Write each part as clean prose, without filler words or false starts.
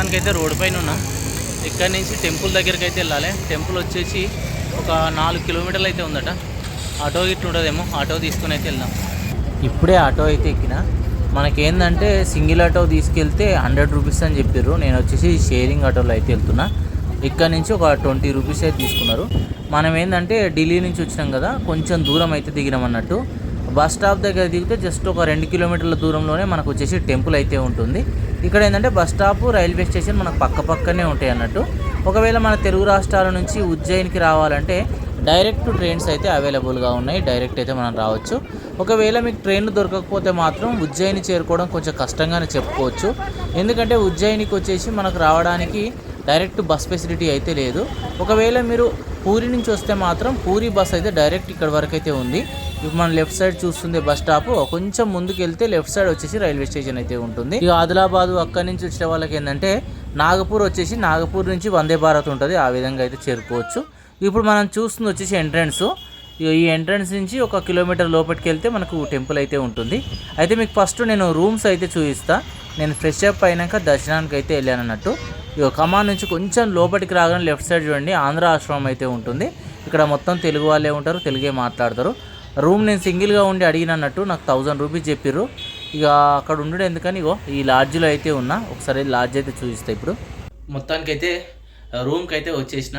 మొత్తానికైతే రోడ్డు పైన ఉన్నాం. ఇక్కడ నుంచి టెంపుల్ దగ్గరికి అయితే వెళ్ళాలి. టెంపుల్ వచ్చేసి ఒక 4 కిలోమీటర్లు అయితే ఉందట. ఆటో ఇట్లా ఉంటుందేమో, ఆటో తీసుకుని అయితే వెళ్దాం. ఇప్పుడే ఆటో అయితే ఎక్కిన. మనకేందంటే సింగిల్ ఆటో తీసుకెళ్తే 100 రూపీస్ అని చెప్పారు. నేను వచ్చేసి షేరింగ్ ఆటోలో అయితే వెళ్తున్నా. ఇక్కడ నుంచి ఒక 20 రూపీస్ అయితే తీసుకున్నారు. మనం ఏంటంటే ఢిల్లీ నుంచి వచ్చినాం కదా, కొంచెం దూరం అయితే దిగినాం అన్నట్టు. బస్ స్టాప్ దగ్గర దిగితే జస్ట్ ఒక 2 కిలోమీటర్ల దూరంలోనే మనకు వచ్చేసి టెంపుల్ అయితే ఉంటుంది. ఇక్కడ ఏంటంటే బస్ స్టాప్, రైల్వే స్టేషన్ మనకు పక్కనే ఉంటాయి అన్నట్టు. ఒకవేళ మన తెలుగు రాష్ట్రాల నుంచి ఉజ్జయినికి రావాలంటే డైరెక్ట్ ట్రైన్స్ అయితే అవైలబుల్గా ఉన్నాయి. డైరెక్ట్ అయితే మనం రావచ్చు. ఒకవేళ మీకు ట్రైన్లు దొరకకపోతే మాత్రం ఉజ్జయిని చేరుకోవడం కొంచెం కష్టంగానే చెప్పుకోవచ్చు. ఎందుకంటే ఉజ్జయినికి వచ్చేసి మనకు రావడానికి డైరెక్ట్ బస్ ఫెసిలిటీ అయితే లేదు. ఒకవేళ మీరు పూరి నుంచి వస్తే మాత్రం పూరి బస్ అయితే డైరెక్ట్ ఇక్కడ వరకు అయితే ఉంది. ఇప్పుడు మనం లెఫ్ట్ సైడ్ చూస్తుంది బస్ స్టాప్. కొంచెం ముందుకు వెళ్తే లెఫ్ట్ సైడ్ వచ్చేసి రైల్వే స్టేషన్ అయితే ఉంటుంది. ఇక ఆదిలాబాద్ అక్కడి నుంచి వచ్చే వాళ్ళకి ఏంటంటే నాగపూర్ వచ్చేసి నాగపూర్ నుంచి వందే భారత్ ఉంటుంది. ఆ విధంగా అయితే చేరుకోవచ్చు. ఇప్పుడు మనం చూస్తుంది వచ్చేసి ఎంట్రన్స్. ఈ ఎంట్రన్స్ నుంచి 1 కిలోమీటర్ లోపలికి వెళ్తే మనకు టెంపుల్ అయితే ఉంటుంది. అయితే మీకు ఫస్ట్ నేను రూమ్స్ అయితే చూపిస్తా. నేను ఫ్రెష్ అప్ అయినాక దర్శనానికి అయితే వెళ్ళాను అన్నట్టు. ఇక కమాన్ నుంచి కొంచెం లోపలికి రాగానే లెఫ్ట్ సైడ్ చూడండి ఆంధ్ర ఆశ్రమం అయితే ఉంటుంది. ఇక్కడ మొత్తం తెలుగు వాళ్ళే ఉంటారు, తెలుగే మాట్లాడతారు. రూమ్ నేను సింగిల్గా ఉండి అడిగినట్టు నాకు 1000 రూపీస్ చెప్పారు. ఇక అక్కడ ఉండడం ఎందుకని ఇగో ఈ లాడ్జ్లో అయితే ఉన్నా. ఒకసారి లాడ్జ్ అయితే చూపిస్తా. ఇప్పుడు మొత్తానికైతే రూమ్కి అయితే వచ్చేసిన.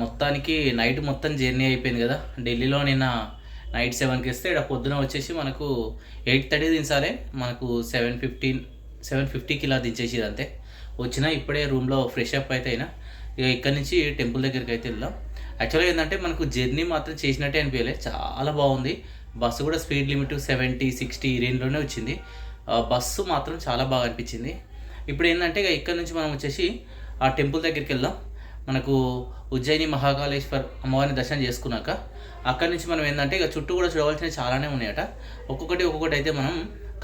మొత్తానికి నైట్ మొత్తం జర్నీ అయిపోయింది కదా. ఢిల్లీలో నిన్న నైట్ 7కి వస్తే ఇక్కడ పొద్దున వచ్చేసి మనకు 8:30 దించాలి. మనకు 7:50కి ఇలా దించేసి అంతే వచ్చిన. ఇప్పుడే రూమ్లో ఫ్రెష్ అప్ అయితే అయినా. ఇక ఇక్కడ నుంచి టెంపుల్ దగ్గరికి అయితే వెళ్దాం. యాక్చువల్గా ఏంటంటే మనకు జర్నీ మాత్రం చేసినట్టే అనిపించలే, చాలా బాగుంది. బస్సు కూడా స్పీడ్ లిమిట్ 70, 60 ఈ రేంజ్లోనే వచ్చింది. బస్సు మాత్రం చాలా బాగా అనిపించింది. ఇప్పుడు ఏంటంటే ఇక ఇక్కడ నుంచి మనం వచ్చేసి ఆ టెంపుల్ దగ్గరికి వెళ్దాం. మనకు ఉజ్జయిని మహాకాళేశ్వర్ అమ్మవారిని దర్శనం చేసుకున్నాక అక్కడి నుంచి మనం ఏంటంటే ఇక చుట్టూ కూడా చూడవలసినవి చాలానే ఉన్నాయట. ఒక్కొక్కటి అయితే మనం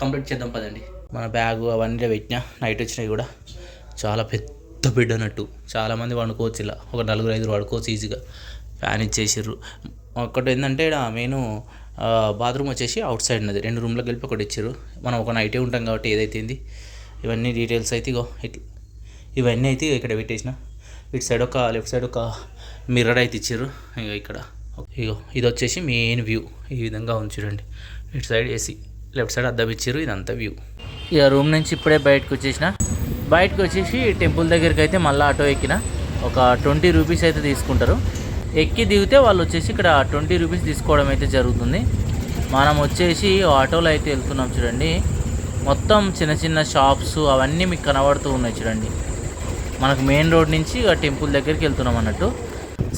కంప్లీట్ చేద్దాం పదండి. మన బ్యాగు అవన్నీ పెట్టినా నైట్ వచ్చినాయి కూడా. చాలా పెద్ద బెడ్ అన్నట్టు, చాలామంది వండుకోవచ్చు. ఇలా ఒక 4-5 పడుకోవచ్చు ఈజీగా. ఫ్యాన్ ఇచ్చేసారు. ఒకటి ఏంటంటే ఇక్కడ మెయిన్ బాత్రూమ్ వచ్చేసి అవుట్ సైడ్ ఉన్నది. 2 రూమ్లోకి వెళ్ళి ఒకటి ఇచ్చారు. మనం ఒక నైటే ఉంటాం కాబట్టి ఏదైతే ఇవన్నీ డీటెయిల్స్ అయితే ఇగో ఇవన్నీ అయితే ఇక్కడ పెట్టేసిన. ఇటు సైడ్ లెఫ్ట్ సైడ్ ఒక మిర్రర్ అయితే ఇచ్చారు. ఇక్కడ ఇది వచ్చేసి మెయిన్ వ్యూ. ఈ విధంగా ఉంది చూడండి. ఇటు సైడ్ ఏసీ, లెఫ్ట్ సైడ్ అద్దం ఇచ్చారు. ఇదంతా వ్యూ. ఇక రూమ్ నుంచి ఇప్పుడే బయటకు వచ్చేసి టెంపుల్ దగ్గరికి అయితే మళ్ళీ ఆటో ఎక్కిన. ఒక 20 రూపీస్ అయితే తీసుకుంటారు. ఎక్కి దిగితే వాళ్ళు వచ్చేసి ఇక్కడ 20 రూపీస్ తీసుకోవడం అయితే జరుగుతుంది. మనం వచ్చేసి ఆటోలో అయితే వెళ్తున్నాం చూడండి. మొత్తం చిన్న షాప్స్ అవన్నీ మీకు కనబడుతూ ఉన్నాయి చూడండి. మనకు మెయిన్ రోడ్ నుంచి టెంపుల్ దగ్గరికి వెళ్తున్నాం అన్నట్టు.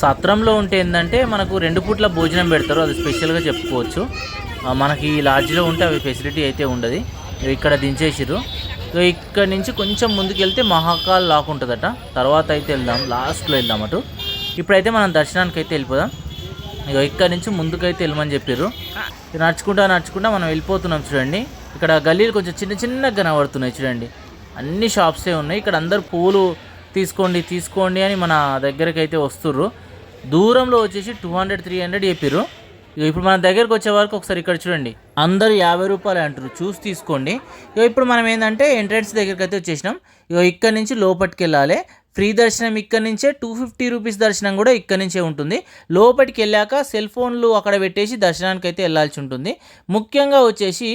సత్రంలో ఉంటే ఏంటంటే మనకు 2 పూట్ల భోజనం పెడతారు. అది స్పెషల్గా చెప్పుకోవచ్చు. మనకి ఈ లాడ్జ్లో ఉంటే అవి ఫెసిలిటీ అయితే ఉండదు. ఇక్కడ దించేసిరు. ఇక్కడ నుంచి కొంచెం ముందుకు వెళ్తే మహాకాల్ లాక్ ఉంటుందట. తర్వాత అయితే వెళ్దాం, లాస్ట్లో వెళ్దాం అటు. ఇప్పుడైతే మనం దర్శనానికి అయితే వెళ్ళిపోదాం. ఇక ఇక్కడ నుంచి ముందుకైతే వెళ్ళమని చెప్పారు. నడుచుకుంటా మనం వెళ్ళిపోతున్నాం చూడండి. ఇక్కడ గల్లీలు కొంచెం చిన్నగా కనబడుతున్నాయి చూడండి. అన్ని షాప్సే ఉన్నాయి. ఇక్కడ అందరు పూలు తీసుకోండి అని మన దగ్గరికి అయితే వస్తుర్రు. దూరంలో వచ్చేసి 200-300 చెప్పారు. ఇప్పుడు మన దగ్గరకు వచ్చే వరకు ఒకసారి ఇక్కడ చూడండి, అందరూ 50 రూపాయలు అంటారు. చూసి తీసుకోండి. ఇప్పుడు మనం ఏంటంటే ఎంట్రన్స్ దగ్గరికి అయితే వచ్చేసినాం. ఇక్కడ నుంచి లోపలికి వెళ్ళాలి. ఫ్రీ దర్శనం ఇక్కడ నుంచే, 250 రూపీస్ దర్శనం కూడా ఇక్కడ నుంచే ఉంటుంది. లోపలికి వెళ్ళాక సెల్ ఫోన్లు అక్కడ పెట్టేసి దర్శనానికి అయితే వెళ్ళాల్సి ఉంటుంది. ముఖ్యంగా వచ్చేసి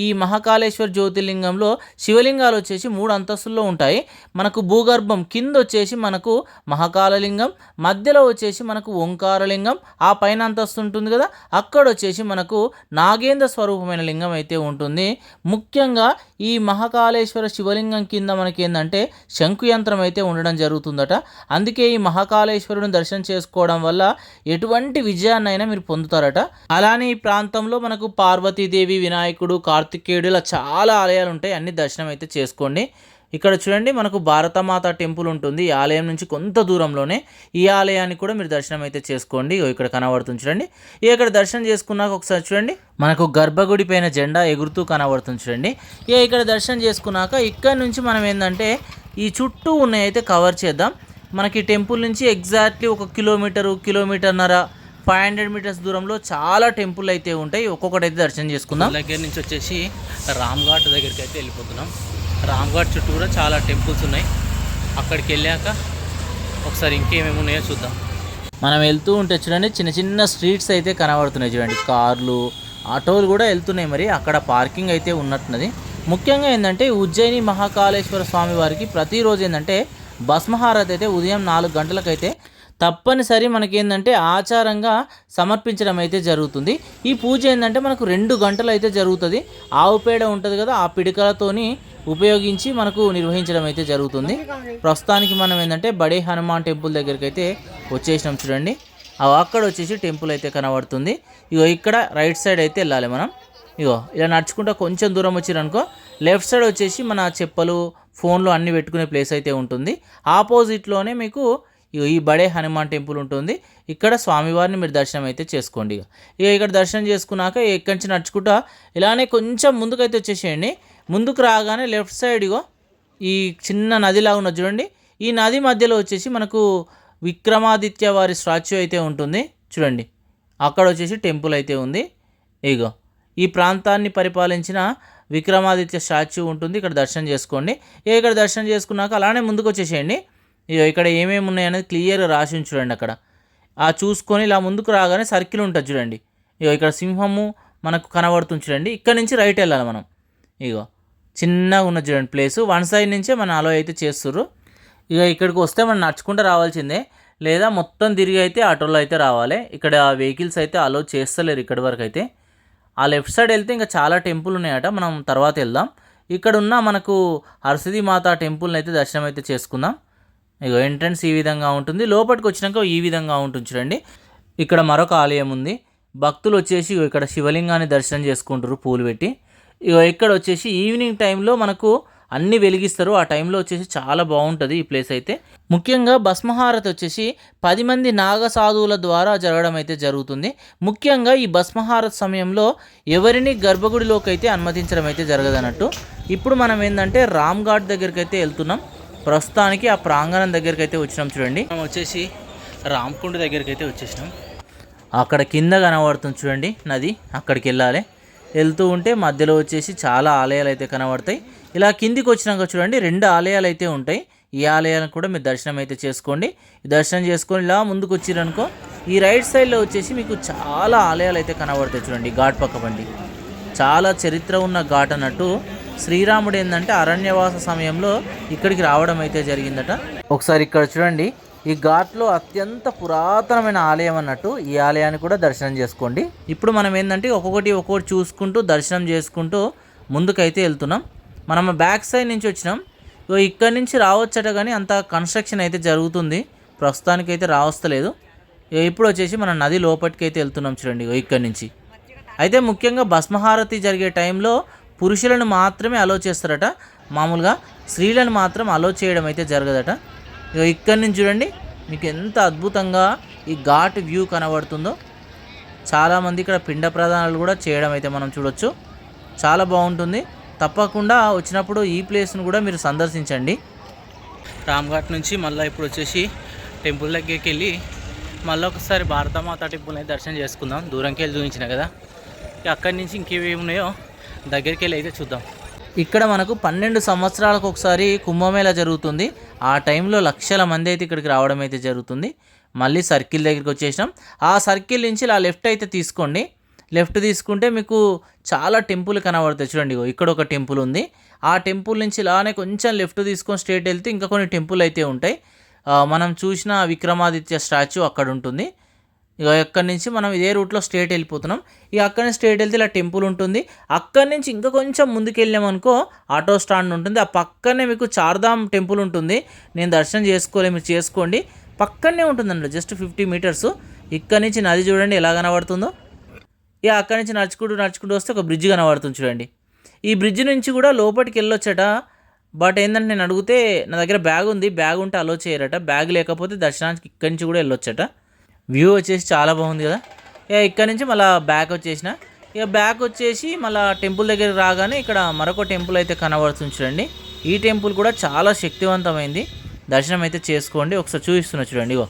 ఈ మహాకాళేశ్వర జ్యోతిర్లింగంలో శివలింగాలు వచ్చేసి 3 అంతస్తుల్లో ఉంటాయి. మనకు భూగర్భం కింద వచ్చేసి మనకు మహాకాళలింగం, మధ్యలో వచ్చేసి మనకు ఓంకారలింగం, ఆ పైన అంతస్తు ఉంటుంది కదా, అక్కడ వచ్చేసి మనకు నాగేంద్ర స్వరూపమైన లింగం అయితే ఉంటుంది. ముఖ్యంగా ఈ మహాకాళేశ్వర శివలింగం కింద మనకి ఏంటంటే శంకు యంత్రం అయితే ఉండడం జరుగుతుందట. అందుకే ఈ మహాకాళేశ్వరుని దర్శనం చేసుకోవడం వల్ల ఎటువంటి విజయాన్నైనా మీరు పొందుతారట. అలానే ఈ ప్రాంతంలో మనకు పార్వతీదేవి, వినాయకుడు, కార్తికేయుడు ఇలా చాలా ఆలయాలు ఉంటాయి. అన్ని దర్శనం అయితే చేసుకోండి. ఇక్కడ చూడండి మనకు భారతమాత టెంపుల్ ఉంటుంది. ఈ ఆలయం నుంచి కొంత దూరంలోనే. ఈ ఆలయాన్ని కూడా మీరు దర్శనం అయితే చేసుకోండి. ఇక్కడ కనబడుతుంది చూడండి. ఇక్కడ దర్శనం చేసుకున్నాక ఒకసారి చూడండి మనకు గర్భగుడి పైన జెండా ఎగురుతూ కనబడుతుంది చూడండి. ఇక్కడ దర్శనం చేసుకున్నాక ఇక్కడ నుంచి మనం ఏంటంటే ఈ చుట్టూ ఉన్నాయి అయితే కవర్ చేద్దాం. మనకి టెంపుల్ నుంచి ఎగ్జాక్ట్లీ 1 కిలోమీటర్న్నర 500 మీటర్స్ దూరంలో చాలా టెంపుల్ అయితే ఉంటాయి. ఒక్కొక్కటి అయితే దర్శనం చేసుకుందాం. దగ్గర నుంచి వచ్చేసి రామ్ ఘాట్ దగ్గరికి అయితే వెళ్ళిపోతున్నాం. రామ్ ఘాట్ చుట్టూ కూడా చాలా టెంపుల్స్ ఉన్నాయి. అక్కడికి వెళ్ళాక ఒకసారి ఇంకేమేమి ఉన్నాయో చూద్దాం. మనం వెళ్తూ ఉంటే చూడండి చిన్న చిన్న స్ట్రీట్స్ అయితే కనబడుతున్నాయి చూడండి, కార్లు ఆటోలు కూడా వెళ్తున్నాయి. మరి అక్కడ పార్కింగ్ అయితే ఉన్నట్టున్నది. ముఖ్యంగా ఏంటంటే ఉజ్జయిని మహాకాళేశ్వర స్వామి వారికి ప్రతిరోజు ఏంటంటే భస్మహారతి అయితే ఉదయం 4 గంటలకైతే తప్పనిసరి మనకేంటంటే ఆచారంగా సమర్పించడం అయితే జరుగుతుంది. ఈ పూజ ఏంటంటే మనకు 2 గంటలు అయితే జరుగుతుంది. ఆవు పేడ ఉంటుంది కదా, ఆ పిడికలతోని ఉపయోగించి మనకు నిర్వహించడం అయితే జరుగుతుంది. ప్రస్తుతానికి మనం ఏంటంటే బడే హనుమాన్ టెంపుల్ దగ్గరికి అయితే వచ్చేసినాం చూడండి. అక్కడ వచ్చేసి టెంపుల్ అయితే కనబడుతుంది. ఇగో ఇక్కడ రైట్ సైడ్ అయితే వెళ్ళాలి మనం. ఇగో ఇలా నడుచుకుంటూ కొంచెం దూరం వచ్చిరనుకో లెఫ్ట్ సైడ్ వచ్చేసి మన చెప్పులు ఫోన్లు అన్నీ పెట్టుకునే ప్లేస్ అయితే ఉంటుంది. ఆపోజిట్లోనే మీకు ఈ బడే హనుమాన్ టెంపుల్ ఉంటుంది. ఇక్కడ స్వామివారిని మీరు దర్శనం అయితే చేసుకోండి. ఇక ఇక్కడ దర్శనం చేసుకున్నాక ఇక్కడి నుంచి నడుచుకుంటా ఇలానే కొంచెం ముందుకైతే వచ్చేసేయండి. ముందుకు రాగానే లెఫ్ట్ సైడ్ ఇగో ఈ చిన్న నదిలాగా ఉన్నది చూడండి. ఈ నది మధ్యలో వచ్చేసి మనకు విక్రమాదిత్య వారి స్టాచ్యూ అయితే ఉంటుంది చూడండి. అక్కడ వచ్చేసి టెంపుల్ అయితే ఉంది. ఇగో ఈ ప్రాంతాన్ని పరిపాలించిన విక్రమాదిత్య స్టాచ్యూ ఉంటుంది. ఇక్కడ దర్శనం చేసుకోండి. ఇక్కడ దర్శనం చేసుకున్నాక అలానే ముందుకు వచ్చేసేయండి. ఇగో ఇక్కడ ఏమేమి ఉన్నాయనేది క్లియర్గా రాసి చూడండి. అక్కడ చూసుకొని ఇలా ముందుకు రాగానే సర్కిల్ ఉంటుంది చూడండి. ఇగో ఇక్కడ సింహము మనకు కనబడుతుంది చూడండి. ఇక్కడ నుంచి రైట్ వెళ్ళాలి మనం. ఇగో చిన్నగా ఉన్న చూడండి ప్లేసు, వన్ సైడ్ నుంచే మన అలో అయితే చేస్తుర్రు. ఇక ఇక్కడికి వస్తే మనం నడుచుకుంటూ రావాల్సిందే, లేదా మొత్తం తిరిగి అయితే ఆటోలో అయితే రావాలి. ఇక్కడ వెహికల్స్ అయితే అలో చేస్తలేరు ఇక్కడి వరకు అయితే. ఆ లెఫ్ట్ సైడ్ వెళ్తే ఇంకా చాలా టెంపుల్ ఉన్నాయట, మనం తర్వాత వెళ్దాం. ఇక్కడ ఉన్న మనకు హర్సిద్ధి మాత టెంపుల్ని అయితే దర్శనం అయితే చేసుకుందాం. ఇక ఎంట్రన్స్ ఈ విధంగా ఉంటుంది. లోపలికి వచ్చినాక ఈ విధంగా ఉంటుంది చూడండి. ఇక్కడ మరొక ఆలయం ఉంది. భక్తులు వచ్చేసి ఇక్కడ శివలింగాన్ని దర్శనం చేసుకుంటారు పూలు పెట్టి. ఇక ఇక్కడ వచ్చేసి ఈవినింగ్ టైంలో మనకు అన్నీ వెలిగిస్తారు. ఆ టైంలో వచ్చేసి చాలా బాగుంటుంది ఈ ప్లేస్ అయితే. ముఖ్యంగా భస్మహారతి వచ్చేసి 10 మంది నాగ సాధువుల ద్వారా జరగడం అయితే జరుగుతుంది. ముఖ్యంగా ఈ భస్మహారతి సమయంలో ఎవరిని గర్భగుడిలోకి అయితే అనుమతించడం అయితే జరగదన్నట్టు. ఇప్పుడు మనం ఏంటంటే రామ్ ఘాట్ దగ్గరికి అయితే వెళ్తున్నాం. ప్రస్తుతానికి ఆ ప్రాంగణం దగ్గరికి అయితే వచ్చినాం చూడండి. మనం వచ్చేసి రామ్కుండ దగ్గరికి అయితే వచ్చేసినాం. అక్కడ కింద కనబడుతుంది చూడండి నది, అక్కడికి వెళ్ళాలి. వెళ్తూ ఉంటే మధ్యలో వచ్చేసి చాలా ఆలయాలు అయితే కనబడతాయి. ఇలా కిందికి వచ్చినాక చూడండి 2 ఆలయాలు అయితే ఉంటాయి. ఈ ఆలయాలను కూడా మీరు దర్శనం అయితే చేసుకోండి. దర్శనం చేసుకొని ఇలా ముందుకు వచ్చిరనుకో ఈ రైట్ సైడ్లో వచ్చేసి మీకు చాలా ఆలయాలు అయితే కనబడతాయి చూడండి. ఘాట్ పక్క బండి చాలా చరిత్ర ఉన్న ఘాట్ అన్నట్టు. శ్రీరాముడు ఏంటంటే అరణ్యవాస సమయంలో ఇక్కడికి రావడం అయితే జరిగిందట. ఒకసారి ఇక్కడ చూడండి, ఈ ఘాట్లో అత్యంత పురాతనమైన ఆలయం అన్నట్టు. ఈ ఆలయాన్ని కూడా దర్శనం చేసుకోండి. ఇప్పుడు మనం ఏంటంటే ఒక్కొక్కటి చూసుకుంటూ దర్శనం చేసుకుంటూ ముందుకైతే వెళ్తున్నాం. మనం బ్యాక్ సైడ్ నుంచి వచ్చినాం. ఇక్కడి నుంచి రావచ్చట, కానీ అంత కన్స్ట్రక్షన్ అయితే జరుగుతుంది, ప్రస్తుతానికైతే రావస్తలేదు. ఇప్పుడు వచ్చేసి మనం నది లోపలికి అయితే వెళ్తున్నాం చూడండి. ఇక్కడి నుంచి అయితే ముఖ్యంగా భస్మహారతి జరిగే టైంలో పురుషులను మాత్రమే అలో చేస్తారట. మామూలుగా స్త్రీలను మాత్రం అలో చేయడం అయితే జరగదట. ఇక్కడి నుంచి చూడండి మీకు ఎంత అద్భుతంగా ఈ ఘాట్ వ్యూ కనబడుతుందో. చాలామంది ఇక్కడ పిండ ప్రదానాలు కూడా చేయడం అయితే మనం చూడొచ్చు. చాలా బాగుంటుంది. తప్పకుండా వచ్చినప్పుడు ఈ ప్లేస్ను కూడా మీరు సందర్శించండి. రామ్ఘాట్ నుంచి మళ్ళీ ఇప్పుడు వచ్చేసి టెంపుల్ దగ్గరికి వెళ్ళి మళ్ళీ ఒకసారి భారతమాత టెంపుల్ని దర్శనం చేసుకుందాం. దూరంకి వెళ్ళి చూపించిన కదా, అక్కడి నుంచి ఇంకేవి ఉన్నాయో దగ్గరికి వెళ్ళి అయితే చూద్దాం. ఇక్కడ మనకు 12 సంవత్సరాలకు ఒకసారి కుంభమేళా జరుగుతుంది. ఆ టైంలో లక్షల మంది అయితే ఇక్కడికి రావడం అయితే జరుగుతుంది. మళ్ళీ సర్కిల్ దగ్గరికి వచ్చేసినాం. ఆ సర్కిల్ నుంచి ఇలా లెఫ్ట్ అయితే తీసుకోండి. లెఫ్ట్ తీసుకుంటే మీకు చాలా టెంపుల్ కనబడతాయి చూడండి. ఇక్కడ ఒక టెంపుల్ ఉంది. ఆ టెంపుల్ నుంచి ఇలానే కొంచెం లెఫ్ట్ తీసుకొని స్ట్రేట్ వెళ్తే ఇంకా కొన్ని టెంపుల్ అయితే ఉంటాయి. మనం చూసిన విక్రమాదిత్య స్టాచ్యూ అక్కడ ఉంటుంది. ఇక అక్కడి నుంచి మనం ఇదే రూట్లో స్ట్రేట్ వెళ్ళిపోతున్నాం. ఇక అక్కడి నుంచి స్ట్రేట్ వెళ్తే ఇలా టెంపుల్ ఉంటుంది. అక్కడి నుంచి ఇంకా కొంచెం ముందుకు వెళ్ళామనుకో ఆటో స్టాండ్ ఉంటుంది. ఆ పక్కనే మీకు చార్ధామ్ టెంపుల్ ఉంటుంది. నేను దర్శనం చేసుకోలే, మీరు చేసుకోండి. పక్కనే ఉంటుందండి, జస్ట్ 50 మీటర్స్. ఇక్కడి నుంచి నది చూడండి ఎలా కనబడుతుందో. ఇక అక్కడి నుంచి నడుచుకుంటూ వస్తే ఒక బ్రిడ్జ్ కనబడుతుంది చూడండి. ఈ బ్రిడ్జ్ నుంచి కూడా లోపలికి వెళ్ళొచ్చట. బట్ ఏంటంటే నేను అడిగితే నా దగ్గర బ్యాగ్ ఉంది, బ్యాగ్ ఉంటే అలో చేయరట. బ్యాగ్ లేకపోతే దర్శనానికి ఇక్కడి నుంచి కూడా వెళ్ళొచ్చట. వ్యూ వచ్చేసి చాలా బాగుంది కదా. ఇక ఇక్కడ నుంచి మళ్ళీ బ్యాక్ వచ్చేసిన. ఇక బ్యాక్ వచ్చేసి మళ్ళీ టెంపుల్ దగ్గర రాగానే ఇక్కడ మరొక టెంపుల్ అయితే కనబడుతుంది చూడండి. ఈ టెంపుల్ కూడా చాలా శక్తివంతమైంది. దర్శనం అయితే చేసుకోండి. ఒకసారి చూపిస్తున్నా చూడండి. ఇగో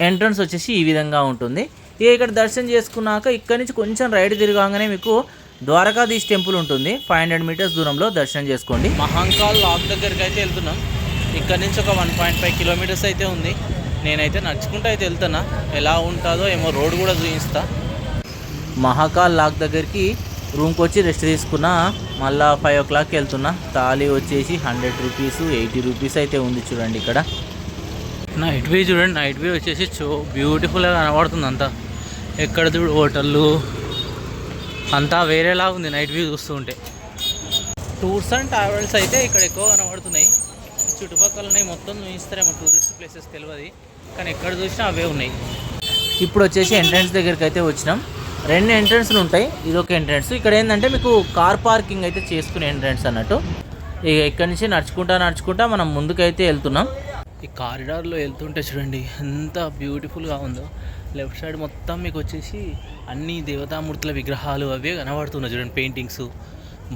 ఎంట్రన్స్ వచ్చేసి ఈ విధంగా ఉంటుంది. ఇక ఇక్కడ దర్శనం చేసుకున్నాక ఇక్కడ నుంచి కొంచెం రైట్ తిరగానే మీకు ద్వారకాధీష్ టెంపుల్ ఉంటుంది. 500 మీటర్స్ దూరంలో దర్శనం చేసుకోండి. మహంకాల్ లాక్ దగ్గరికి అయితే వెళ్తున్నాం. ఇక్కడ నుంచి ఒక 1.5 కిలోమీటర్స్ అయితే ఉంది. నేనైతే నడుచుకుంటూ అయితే వెళ్తున్నా, ఎలా ఉంటుందో ఏమో రోడ్ కూడా చూపిస్తా. మహాకాల్ లాక్ దగ్గరికి రూమ్కి వచ్చి రెస్ట్ తీసుకున్నా. మళ్ళీ 5 o'clockకి వెళ్తున్నా. థాలీ వచ్చేసి 100 రూపీస్, 80 రూపీస్ అయితే ఉంది చూడండి. ఇక్కడ నైట్ వ్యూ చూడండి. నైట్ వ్యూ వచ్చేసి బ్యూటిఫుల్గా కనబడుతుంది. అంతా ఎక్కడ చూడు హోటళ్ళు అంతా వేరేలాగా ఉంది నైట్ వ్యూ చూస్తూ ఉంటే. టూర్స్ అండ్ ట్రావెల్స్ అయితే ఇక్కడ ఎక్కువ కనబడుతున్నాయి. చుట్టుపక్కల మొత్తం చూపిస్తారేమో టూరిస్ట్ ప్లేసెస్ తెలియదు, కానీ ఎక్కడ చూసినా అవే ఉన్నాయి. ఇప్పుడు వచ్చేసి ఎంట్రన్స్ దగ్గరికి అయితే వచ్చినాం. 2 ఎంట్రన్స్లు ఉంటాయి, ఇదొక ఎంట్రన్స్. ఇక్కడ ఏంటంటే మీకు కార్ పార్కింగ్ అయితే చేసుకునే ఎంట్రన్స్ అన్నట్టు. ఇక ఇక్కడి నుంచి నడుచుకుంటా మనం ముందుకైతే వెళ్తున్నాం. ఈ కారిడార్లో వెళ్తుంటే చూడండి ఎంత బ్యూటిఫుల్గా ఉందో. లెఫ్ట్ సైడ్ మొత్తం మీకు వచ్చేసి అన్ని దేవతామూర్తుల విగ్రహాలు అవే కనబడుతున్నాయి చూడండి, పెయింటింగ్స్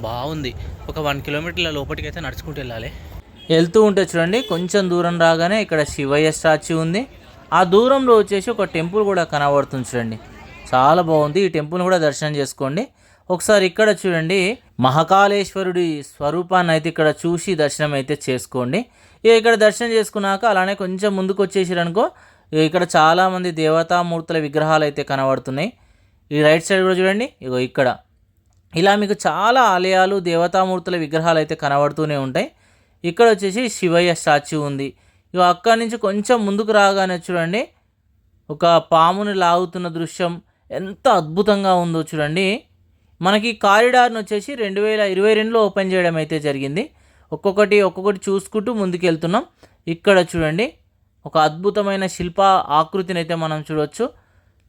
బాగుంది. ఒక 1 కిలోమీటర్ల లోపలికి అయితే నడుచుకుంటూ వెళ్ళాలి. వెళ్తూ ఉంటే చూడండి కొంచెం దూరం రాగానే ఇక్కడ శివయ్య స్టాచ్యూ ఉంది. ఆ దూరంలో వచ్చేసి ఒక టెంపుల్ కూడా కనబడుతుంది చూడండి, చాలా బాగుంది. ఈ టెంపుల్ కూడా దర్శనం చేసుకోండి. ఒకసారి ఇక్కడ చూడండి మహాకాళేశ్వరుడి స్వరూపాన్ని అయితే ఇక్కడ చూసి దర్శనం అయితే చేసుకోండి. ఇక్కడ దర్శనం చేసుకున్నాక అలానే కొంచెం ముందుకు వచ్చేసారనుకో, ఇక్కడ చాలామంది దేవతామూర్తుల విగ్రహాలు అయితే కనబడుతున్నాయి. ఈ రైట్ సైడ్ కూడా చూడండి, ఇగో ఇక్కడ ఇలా మీకు చాలా ఆలయాలు దేవతామూర్తుల విగ్రహాలు అయితే కనబడుతూనే ఉంటాయి. ఇక్కడ వచ్చేసి శివయ్య స్టాచ్యూ ఉంది. ఇక అక్కడి నుంచి కొంచెం ముందుకు రాగానే చూడండి ఒక పాముని లాగుతున్న దృశ్యం ఎంత అద్భుతంగా ఉందో చూడండి. మనకి కారిడార్ని వచ్చేసి 2022లో ఓపెన్ చేయడం అయితే జరిగింది. ఒక్కొక్కటి చూసుకుంటూ ముందుకు వెళ్తున్నాం. ఇక్కడ చూడండి ఒక అద్భుతమైన శిల్ప ఆకృతిని అయితే మనం చూడవచ్చు.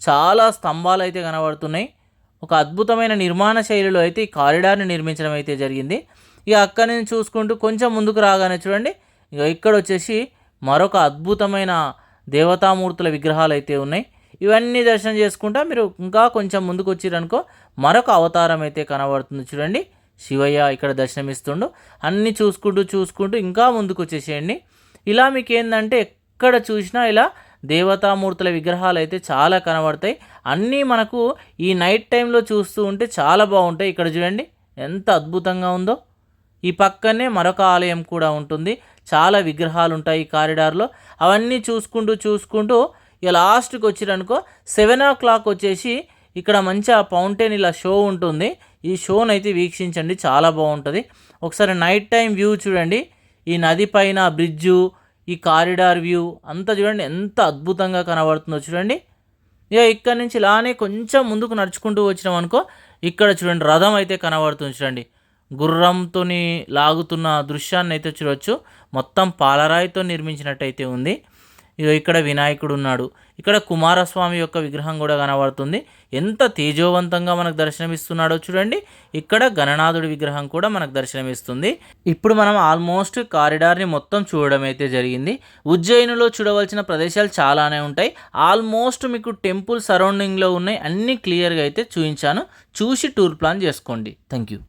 చాలా స్తంభాలు అయితే కనబడుతున్నాయి. ఒక అద్భుతమైన నిర్మాణ శైలిలో అయితే ఈ కారిడార్ని నిర్మించడం అయితే జరిగింది. ఇక అక్కడి నుంచి చూసుకుంటూ కొంచెం ముందుకు రాగానే చూడండి ఇక ఇక్కడ వచ్చేసి మరొక అద్భుతమైన దేవతామూర్తుల విగ్రహాలు అయితే ఉన్నాయి. ఇవన్నీ దర్శనం చేసుకుంటా మీరు ఇంకా కొంచెం ముందుకు వచ్చిరనుకో మరొక అవతారం అయితే కనబడుతుంది చూడండి. శివయ్య ఇక్కడ దర్శనమిస్తుండు. అన్నీ చూసుకుంటూ ఇంకా ముందుకు వచ్చేసేయండి. ఇలా మీకు ఏంటంటే ఎక్కడ చూసినా ఇలా దేవతామూర్తుల విగ్రహాలు అయితే చాలా కనబడతాయి. అన్నీ మనకు ఈ నైట్ టైంలో చూస్తూ ఉంటే చాలా బాగుంటాయి. ఇక్కడ చూడండి ఎంత అద్భుతంగా ఉందో. ఈ పక్కనే మరొక ఆలయం కూడా ఉంటుంది. చాలా విగ్రహాలు ఉంటాయి ఈ కారిడార్లో. అవన్నీ చూసుకుంటూ ఇక లాస్ట్కి వచ్చిరనుకో 7 o'clock వచ్చేసి ఇక్కడ మంచి ఆ ఫౌంటైన్ ఇలా షో ఉంటుంది. ఈ షోని అయితే వీక్షించండి, చాలా బాగుంటుంది. ఒకసారి నైట్ టైం వ్యూ చూడండి. ఈ నది పైన బ్రిడ్జు, ఈ కారిడార్ వ్యూ అంతా చూడండి ఎంత అద్భుతంగా కనబడుతుందో చూడండి. ఇక ఇక్కడ నుంచి ఇలానే కొంచెం ముందుకు నడుచుకుంటూ వచ్చినాం అనుకో ఇక్కడ చూడండి రథం అయితే కనబడుతుంది చూడండి. గుర్రంతో లాగుతున్న దృశ్యాన్ని అయితే చూడవచ్చు. మొత్తం పాలరాయితో నిర్మించినట్టయితే ఉంది. ఇక్కడ వినాయకుడు ఉన్నాడు. ఇక్కడ కుమారస్వామి యొక్క విగ్రహం కూడా కనబడుతుంది. ఎంత తేజోవంతంగా మనకు దర్శనమిస్తున్నాడో చూడండి. ఇక్కడ గణనాథుడి విగ్రహం కూడా మనకు దర్శనమిస్తుంది. ఇప్పుడు మనం ఆల్మోస్ట్ కారిడార్ని మొత్తం చూడడం అయితే జరిగింది. ఉజ్జయినిలో చూడవలసిన ప్రదేశాలు చాలానే ఉంటాయి. ఆల్మోస్ట్ మీకు టెంపుల్ సరౌండింగ్లో ఉన్నాయి, అన్నీ క్లియర్గా అయితే చూపించాను. చూసి టూర్ ప్లాన్ చేసుకోండి. Thank you.